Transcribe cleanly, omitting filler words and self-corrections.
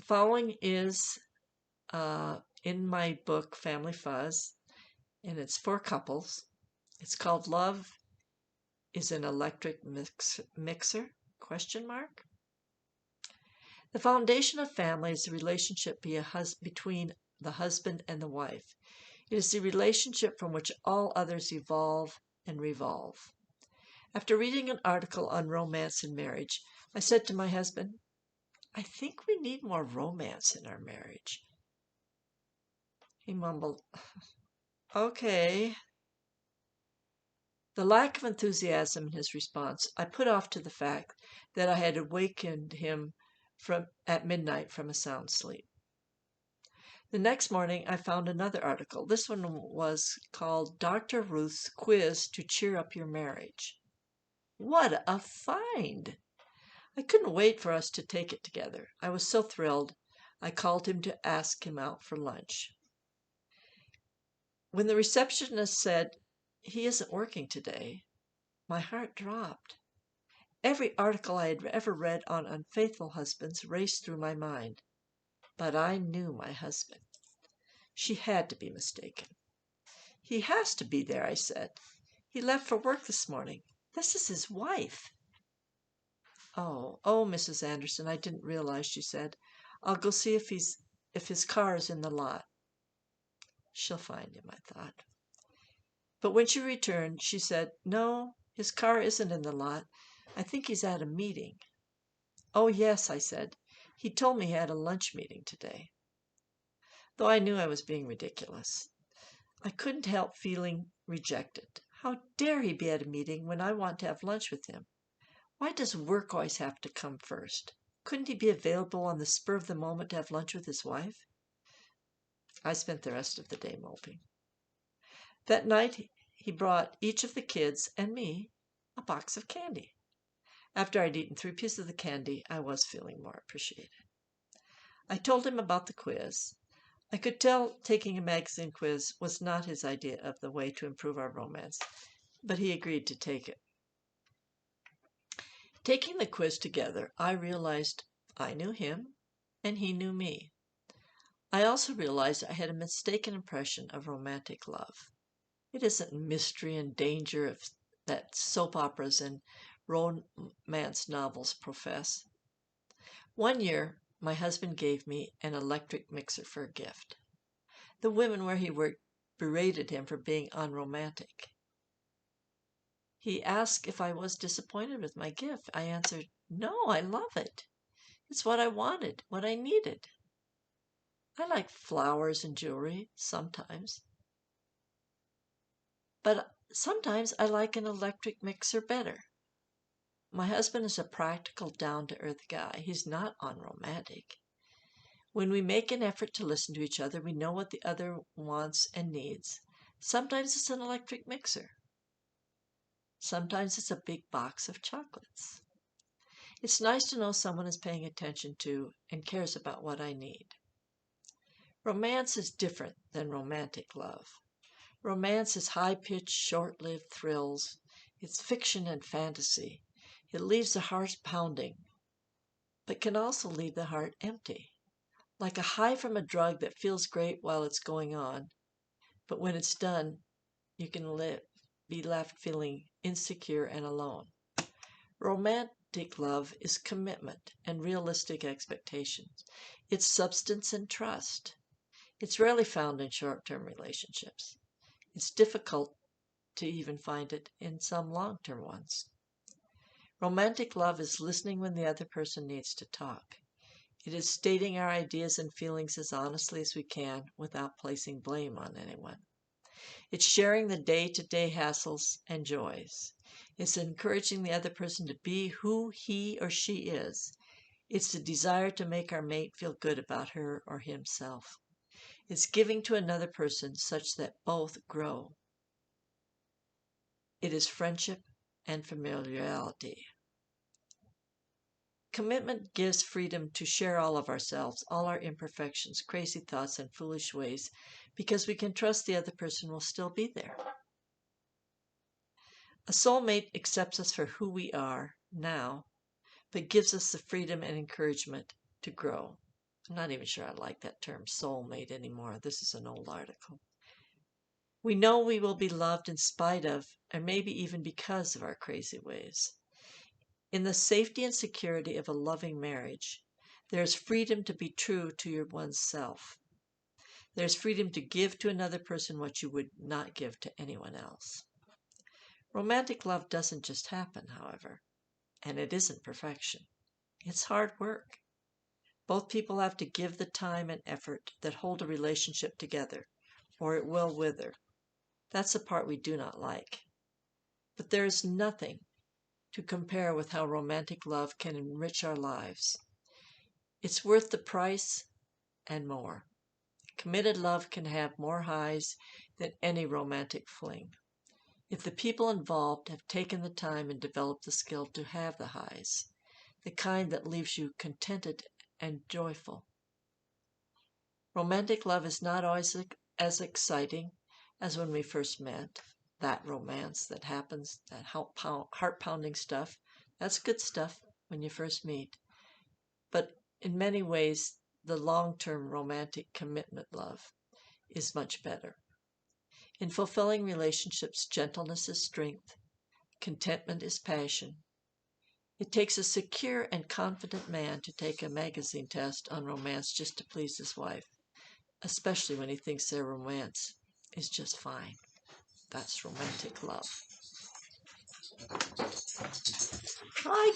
The following is in my book, Family Fuzz, and it's for couples. It's called Love is an Electric Mixer? Question mark. The foundation of family is the relationship between the husband and the wife. It is the relationship from which all others evolve and revolve. After reading an article on romance in marriage, I said to my husband, I think we need more romance in our marriage. He mumbled, okay. The lack of enthusiasm in his response I put off to the fact that I had awakened him at midnight from a sound sleep. The next morning I found another article. This one was called Dr. Ruth's Quiz to Cheer Up Your Marriage. What a find! I couldn't wait for us to take it together. I was so thrilled, I called him to ask him out for lunch. When the receptionist said, he isn't working today, my heart dropped. Every article I had ever read on unfaithful husbands raced through my mind. But I knew my husband. She had to be mistaken. He has to be there, I said. He left for work this morning. This is his wife. Oh, Mrs. Anderson, I didn't realize, she said. I'll go see if his car is in the lot. She'll find him, I thought. But when she returned, she said, no, his car isn't in the lot. I think he's at a meeting. Oh, yes, I said. He told me he had a lunch meeting today. Though I knew I was being ridiculous, I couldn't help feeling rejected. How dare he be at a meeting when I want to have lunch with him? Why does work always have to come first? Couldn't he be available on the spur of the moment to have lunch with his wife? I spent the rest of the day moping. That night, he brought each of the kids and me a box of candy. After I'd eaten 3 pieces of the candy, I was feeling more appreciated. I told him about the quiz. I could tell taking a magazine quiz was not his idea of the way to improve our romance, but he agreed to take it. Taking the quiz together, I realized I knew him and he knew me. I also realized I had a mistaken impression of romantic love. It isn't mystery and danger that soap operas and romance novels profess. One year, my husband gave me an electric mixer for a gift. The women where he worked berated him for being unromantic. He asked if I was disappointed with my gift. I answered, no, I love it. It's what I wanted, what I needed. I like flowers and jewelry sometimes. But sometimes I like an electric mixer better. My husband is a practical, down-to-earth guy. He's not unromantic. When we make an effort to listen to each other, we know what the other wants and needs. Sometimes it's an electric mixer. Sometimes it's a big box of chocolates. It's nice to know someone is paying attention to and cares about what I need. Romance is different than romantic love. Romance is high-pitched, short-lived thrills. It's fiction and fantasy. It leaves the heart pounding, but can also leave the heart empty. Like a high from a drug that feels great while it's going on, but when it's done, you can be left feeling insecure and alone. Romantic love is commitment and realistic expectations. It's substance and trust. It's rarely found in short-term relationships. It's difficult to even find it in some long-term ones. Romantic love is listening when the other person needs to talk. It is stating our ideas and feelings as honestly as we can without placing blame on anyone. It's sharing the day-to-day hassles and joys. It's encouraging the other person to be who he or she is. It's the desire to make our mate feel good about her or himself. It's giving to another person such that both grow. It is friendship and familiarity. Commitment gives freedom to share all of ourselves, all our imperfections, crazy thoughts, and foolish ways, because we can trust the other person will still be there. A soulmate accepts us for who we are now, but gives us the freedom and encouragement to grow. I'm not even sure I like that term soulmate anymore. This is an old article. We know we will be loved in spite of, or maybe even because of our crazy ways. In the safety and security of a loving marriage, there is freedom to be true to your one's self. There's freedom to give to another person what you would not give to anyone else. Romantic love doesn't just happen, however, and it isn't perfection. It's hard work. Both people have to give the time and effort that hold a relationship together, or it will wither. That's the part we do not like. But there is nothing to compare with how romantic love can enrich our lives. It's worth the price and more. Committed love can have more highs than any romantic fling, if the people involved have taken the time and developed the skill to have the highs, the kind that leaves you contented and joyful. Romantic love is not always as exciting as when we first met. That romance that happens, that heart-pounding stuff, that's good stuff when you first meet. But in many ways, the long-term romantic commitment love is much better. In fulfilling relationships, gentleness is strength, contentment is passion. It takes a secure and confident man to take a magazine test on romance just to please his wife, especially when he thinks their romance is just fine. That's romantic love. Hi,